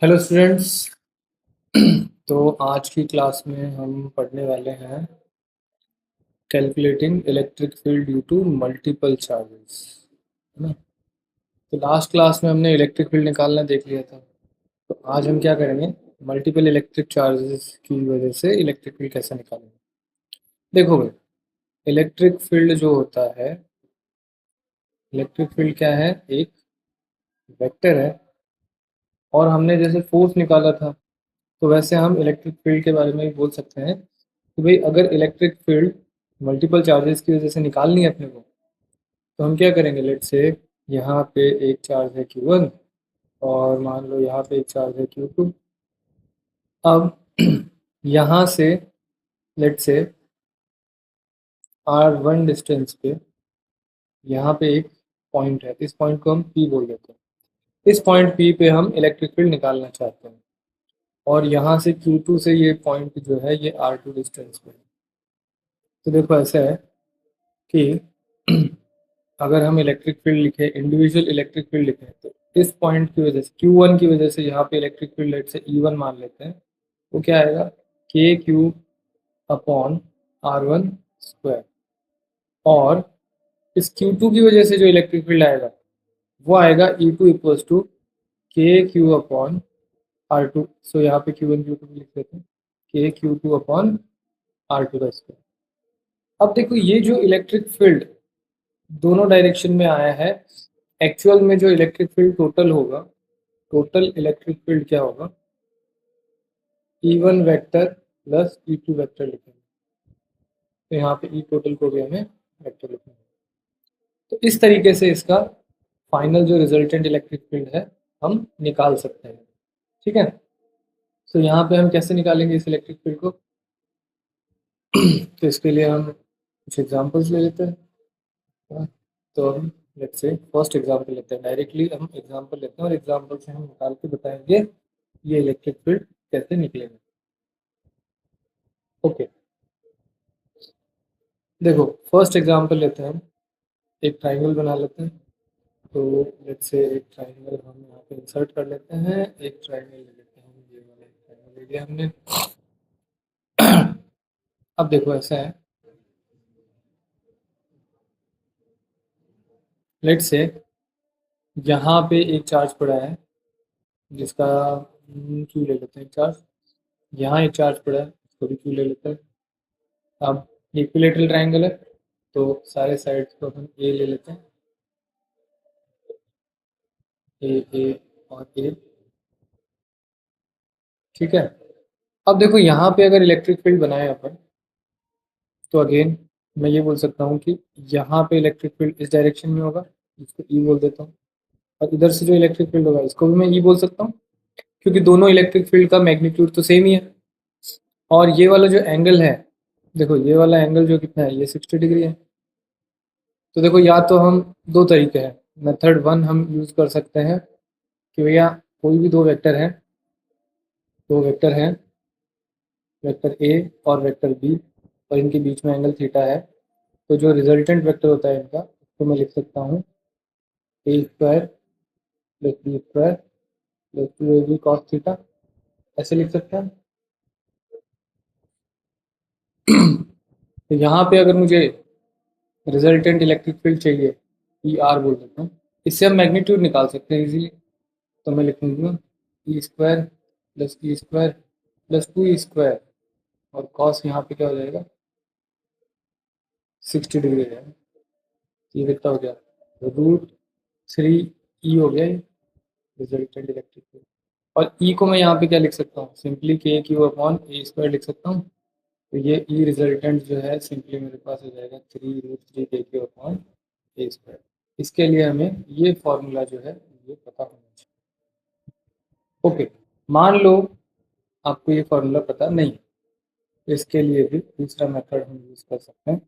Hello students. तो आज की क्लास में हम पढ़ने वाले हैं calculating electric field due to multiple charges, है ना। तो लास्ट क्लास में हमने इलेक्ट्रिक फील्ड निकालना देख लिया था। तो आज हम क्या करेंगे, मल्टीपल इलेक्ट्रिक चार्जेस की वजह से इलेक्ट्रिक फील्ड कैसे निकालेंगे। देखो भाई, इलेक्ट्रिक फील्ड जो होता है, इलेक्ट्रिक फील्ड क्या है, एक वेक्टर है। और हमने जैसे फोर्स निकाला था, तो वैसे हम इलेक्ट्रिक फील्ड के बारे में भी बोल सकते हैं कि भाई अगर इलेक्ट्रिक फील्ड मल्टीपल चार्जेस की वजह से निकालनी है अपने को, तो हम क्या करेंगे। लेट से यहाँ पे एक चार्ज है Q1 और मान लो यहाँ पे एक चार्ज है Q2। अब यहाँ से लेट से R1 डिस्टेंस पे यहाँ पे एक पॉइंट है, इस पॉइंट को हम P बोल देते हैं। इस पॉइंट P पे हम इलेक्ट्रिक फील्ड निकालना चाहते हैं। और यहाँ से Q2 से ये पॉइंट जो है ये R2 डिस्टेंस पे है। तो देखो ऐसा है कि अगर हम इलेक्ट्रिक फील्ड लिखे, इंडिविजुअल इलेक्ट्रिक फील्ड लिखे, तो इस पॉइंट की वजह से Q1 की वजह से यहाँ पे इलेक्ट्रिक फील्ड लेट से E1 मान लेते हैं। वो क्या आएगा, के क्यू अपॉन R1 स्क्वायर। और इस Q2 की वजह से जो इलेक्ट्रिक फील्ड आएगा वो आएगा E2 इक्वल्स टू के क्यू अपॉन R2। सो यहाँ पे Q1 Q2 लिख देते हैं, के Q2 अपॉन R2 का स्क्वायर। अब देखो ये जो इलेक्ट्रिक फील्ड दोनों डायरेक्शन में आया है, एक्चुअल में जो इलेक्ट्रिक फील्ड टोटल होगा, टोटल इलेक्ट्रिक फील्ड क्या होगा, E1 vector plus E2 vector लिखेंगे। तो यहाँ पे ई टोटल को भी हमें वेक्टर लिखना है। तो इस तरीके से इसका फाइनल जो रिजल्टेंट इलेक्ट्रिक फील्ड है हम निकाल सकते हैं। ठीक है। तो यहाँ पे हम कैसे निकालेंगे इस इलेक्ट्रिक फील्ड को, तो इसके लिए हम कुछ एग्जांपल्स ले लेते हैं। हाँ, तो हम लेट्स से फर्स्ट एग्जांपल लेते हैं, डायरेक्टली हम एग्जांपल लेते हैं और एग्जांपल से हम निकाल के बताएंगे ये इलेक्ट्रिक फील्ड कैसे निकलेगा। ओके, देखो फर्स्ट एग्जांपल लेते हैं हम, एक ट्राइंगल बना लेते हैं। तो लेट्स से एक ट्राइंगल हम यहाँ पे इंसर्ट कर लेते हैं, एक ट्राइंगल ले लेते हैं, ये वाला एक ट्राइंगल ले लिया हमने। अब देखो ऐसा है, लेट्स से यहाँ पे एक चार्ज पड़ा है जिसका क्यू ले लेते हैं चार्ज। यहाँ एक चार्ज पड़ा है, इसको भी क्यू ले लेते हैं। अब इक्विलेटरल ट्राइंगल है, तो सारे साइड्स को हम ए ले लेते हैं, ए ए और ए। ठीक है। अब देखो यहाँ पे अगर इलेक्ट्रिक फील्ड बनाए अपन, तो अगेन मैं ये बोल सकता हूँ कि यहाँ पे इलेक्ट्रिक फील्ड इस डायरेक्शन में होगा, इसको ई बोल देता हूँ। और इधर से जो इलेक्ट्रिक फील्ड होगा इसको भी मैं ई बोल सकता हूँ, क्योंकि दोनों इलेक्ट्रिक फील्ड का मैग्नीट्यूड तो सेम ही है। और ये वाला जो एंगल है, देखो ये वाला एंगल जो कितना है, ये 60 डिग्री है। तो देखो या तो हम दो तरीके हैं, मेथड वन हम यूज़ कर सकते हैं कि भैया कोई भी दो वेक्टर हैं, दो वेक्टर हैं, वेक्टर ए और वेक्टर बी, और इनके बीच में एंगल थीटा है। तो जो रिजल्टेंट वेक्टर होता है इनका, उसको मैं लिख सकता हूँ A square plus B square plus two A B cos theta, ऐसे लिख सकते हैं। तो यहाँ पे अगर मुझे रिजल्टेंट इलेक्ट्रिक फील्ड चाहिए, ई आर बोल देता हूँ, इससे हम मैग्नीट्यूड निकाल सकते हैं इजीली। तो मैं लिखूंगा E square plus E square plus to E square, और कॉस यहाँ पे क्या हो जाएगा, 60 डिग्री हो जाएगा। ये कितना हो गया, √3 ई हो गया ये रिजल्टेंट इलेक्ट्रिक फील्ड। और ई को मैं यहाँ पे क्या लिख सकता हूँ, सिंपली के क्यू अपॉन ए स्क्वायर लिख सकता हूँ। तो ये ई रिजल्टेंट जो है सिंपली मेरे पास हो जाएगा 3√3 के क्यू अपॉन ए स्क्वायर। इसके लिए हमें ये फॉर्मूला जो है ये पता होना चाहिए। ओके, मान लो आपको ये फॉर्मूला पता नहीं, तो इसके लिए भी दूसरा मेथड हम यूज़ कर सकते हैं।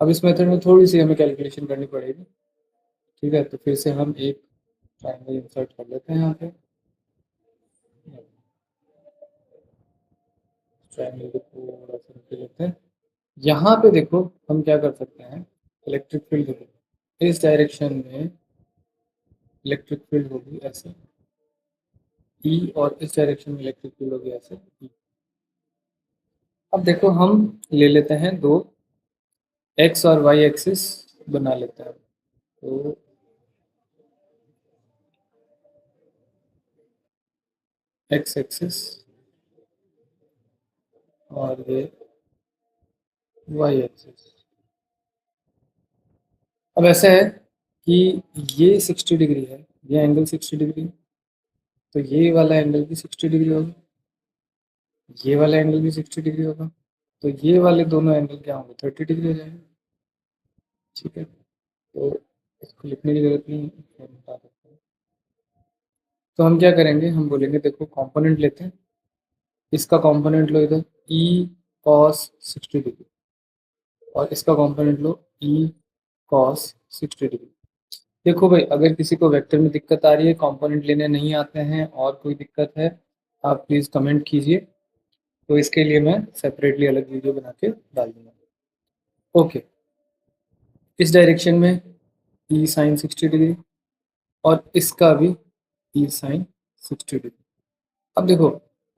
अब इस मेथड में थोड़ी सी हमें कैलकुलेशन करनी पड़ेगी। ठीक है, तो फिर से हम एक ट्राइंगल इंसर्ट कर लेते हैं यहाँ पे, ट्राइंगल को थोड़ा सा रख लेते हैं। यहाँ पे देखो हम क्या कर सकते हैं, इलेक्ट्रिक फील्ड देखो इस डायरेक्शन में इलेक्ट्रिक फील्ड होगी ऐसे, ई और इस डायरेक्शन में इलेक्ट्रिक फील्ड हो गया ऐसे E। अब देखो हम ले लेते हैं दो एक्स और वाई एक्सिस बना लेते हैं। तो एक्स एक्सिस और ये वाई एक्सिस। अब ऐसा है कि ये 60 डिग्री है, ये एंगल 60 डिग्री, तो ये वाला एंगल भी 60 डिग्री होगा, ये वाला एंगल भी 60 डिग्री होगा, तो ये वाले दोनों एंगल क्या होंगे 30 डिग्री हो जाएंगे। ठीक है, तो इसको लिखने की जरूरत नहीं है, हम बता सकते हैं। तो हम क्या करेंगे, हम बोलेंगे देखो कंपोनेंट लेते हैं, इसका कंपोनेंट लो इधर ई कॉस 60 डिग्री और इसका कंपोनेंट लो ई कॉस 60 डिग्री। देखो भाई, अगर किसी को वेक्टर में दिक्कत आ रही है, कंपोनेंट लेने नहीं आते हैं और कोई दिक्कत है, आप प्लीज़ कमेंट कीजिए, तो इसके लिए मैं सेपरेटली अलग वीडियो बना के डाल दूंगा। ओके, इस डायरेक्शन में ई साइन 60 डिग्री और इसका भी ई साइन 60 डिग्री। अब देखो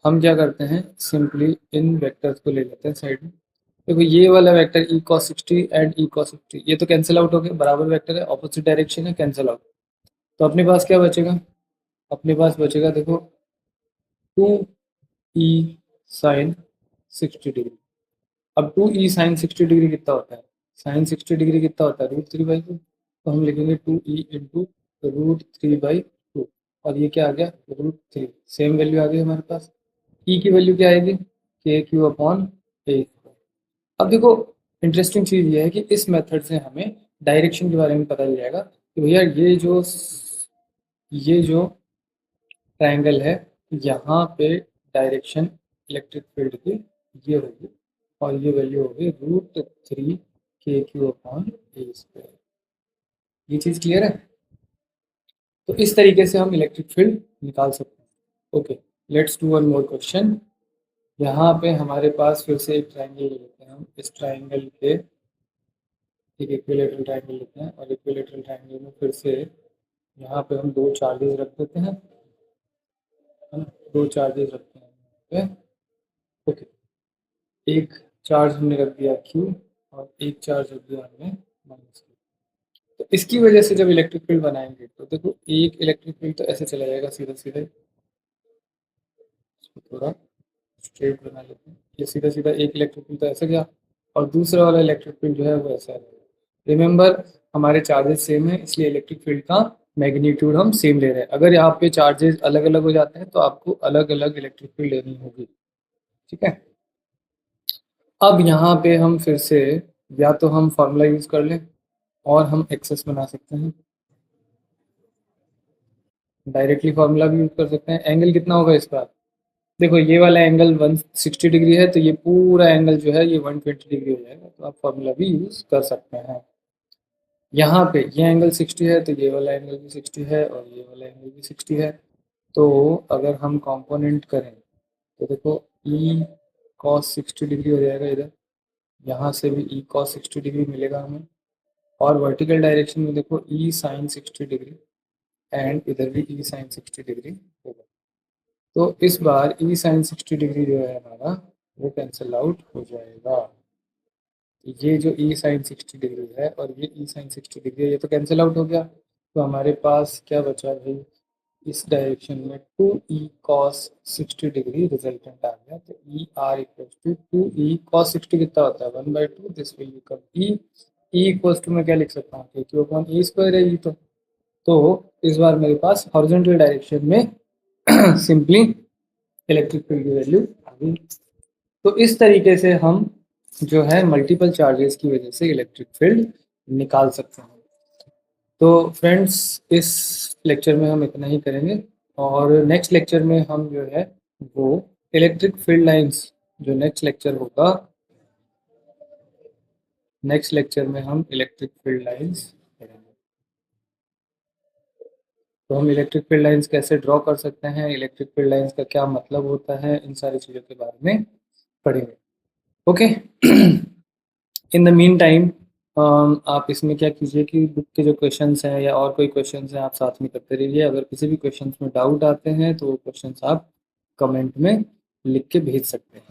हम क्या करते हैं, सिंपली इन वेक्टर्स को ले लेते हैं साइड में। देखो ये वाला vector E cos 60 and E cos 60 ये तो कैंसिल आउट हो गए, बराबर वेक्टर है, ऑपोजिट डायरेक्शन है, कैंसिल आउट। तो अपने पास क्या बचेगा, अपने पास बचेगा देखो 2e साइन 60 डिग्री। अब 2e साइन 60 डिग्री कितना होता है, साइन 60 डिग्री कितना होता है √3/2, तो हम लिखेंगे 2e इंटू √3/2 और ये क्या आ गया √3, सेम वैल्यू आ गई हमारे पास। e की वैल्यू क्या आएगी के क्यू अपॉन ए। अब देखो इंटरेस्टिंग चीज़ ये है कि इस मेथड से हमें डायरेक्शन के बारे में पता चल जाएगा कि भैया ये जो ट्रायंगल है, यहाँ पे डायरेक्शन इलेक्ट्रिक फील्ड की ये होगी और ये वैल्यू होगी √3 KQ/A²। ये चीज़ क्लियर है, तो इस तरीके से हम इलेक्ट्रिक फील्ड निकाल सकते हैं। Okay, let's do one more question. यहाँ पे हमारे पास फिर से एक ट्रायंगल लेते हैं, हम इस ट्रायंगल पे एक इक्विलेटरल ट्रायंगल लेते हैं और इक्विलेटरल ट्रायंगल में फिर से यहाँ पे हम दो चार्जेस रख देते हैं, हम दो चार्जेस रखते हैं यहाँ पे। ओके, एक चार्ज हमने रख दिया Q और एक चार्ज रख दिया हमने -Q। तो इसकी वजह से जब इलेक्ट्रिक फील्ड बनाएंगे तो देखो एक इलेक्ट्रिक फील्ड तो ऐसे चला जाएगा सीधा सीधा, इसको थोड़ा स्ट्रेट बना लेते हैं, ये सीधा सीधा एक इलेक्ट्रिक फील्ड तो ऐसे गया और दूसरा वाला इलेक्ट्रिक फील्ड जो है वो ऐसा है। रिमेंबर हमारे चार्जेस सेम है, इसलिए इलेक्ट्रिक फील्ड का मैग्नीट्यूड हम सेम ले रहे हैं। अगर यहाँ पे चार्जेस अलग अलग हो जाते हैं तो आपको अलग अलग इलेक्ट्रिक फील्ड लेनी होगी। ठीक है, अब यहाँ पे हम फिर से या तो हम फार्मूला यूज़ कर लें और हम एक्सेस बना सकते हैं, डायरेक्टली फार्मूला भी यूज़ कर सकते हैं। एंगल कितना होगा इसका, देखो ये वाला एंगल 160 डिग्री है तो ये पूरा एंगल जो है ये 120 डिग्री हो जाएगा, तो आप फार्मूला भी यूज़ कर सकते हैं। यहाँ पे ये एंगल 60 है तो ये वाला एंगल भी 60 है और ये वाला एंगल भी 60 है। तो अगर हम कंपोनेंट करें तो देखो ई कॉस 60 डिग्री हो जाएगा इधर, यहाँ से भी ई कॉस 60 डिग्री मिलेगा हमें, और वर्टिकल डायरेक्शन में देखो ई साइन 60 डिग्री एंड इधर भी ई साइन 60 डिग्री होगा। तो इस बार ई साइन 60 डिग्री जो है हमारा वो कैंसिल आउट हो जाएगा। ये जो ई साइन 60 डिग्री है और ये ई साइन 60 डिग्री है, ये तो कैंसिल आउट हो गया। तो हमारे पास क्या बचा भाई, इस डायरेक्शन में 2e cos 60 डिग्री रिजल्टेंट आ गया। तो E R equal to 2e cos 60 कितना होता है 1/2, this will become E equal to मैं क्या लिख सकता हूँ क्योंकि अपॉन ई स्क्वायर है ई। तो इस बार मेरे पास हॉरिजॉन्टल डायरेक्शन में सिंपली इलेक्ट्रिक फील्ड की वैल्यू आ गई। तो इस तरीके से हम जो है मल्टीपल चार्जेस की वजह से इलेक्ट्रिक फील्ड निकाल सकते हैं। तो फ्रेंड्स इस लेक्चर में हम इतना ही करेंगे और नेक्स्ट लेक्चर में हम जो है वो इलेक्ट्रिक फील्ड लाइंस, जो नेक्स्ट लेक्चर होगा, नेक्स्ट लेक्चर में हम इलेक्ट्रिक फील्ड लाइंस करेंगे। तो हम इलेक्ट्रिक फील्ड लाइंस कैसे ड्रॉ कर सकते हैं, इलेक्ट्रिक फील्ड लाइंस का क्या मतलब होता है, इन सारी चीज़ों के बारे में पढ़ेंगे। Okay, in the mean time आप इसमें क्या कीजिए कि बुक के जो क्वेश्चंस हैं या और कोई क्वेश्चंस हैं आप साथ में करते रहिए। अगर किसी भी क्वेश्चंस में डाउट आते हैं तो वो क्वेश्चंस आप कमेंट में लिख के भेज सकते हैं।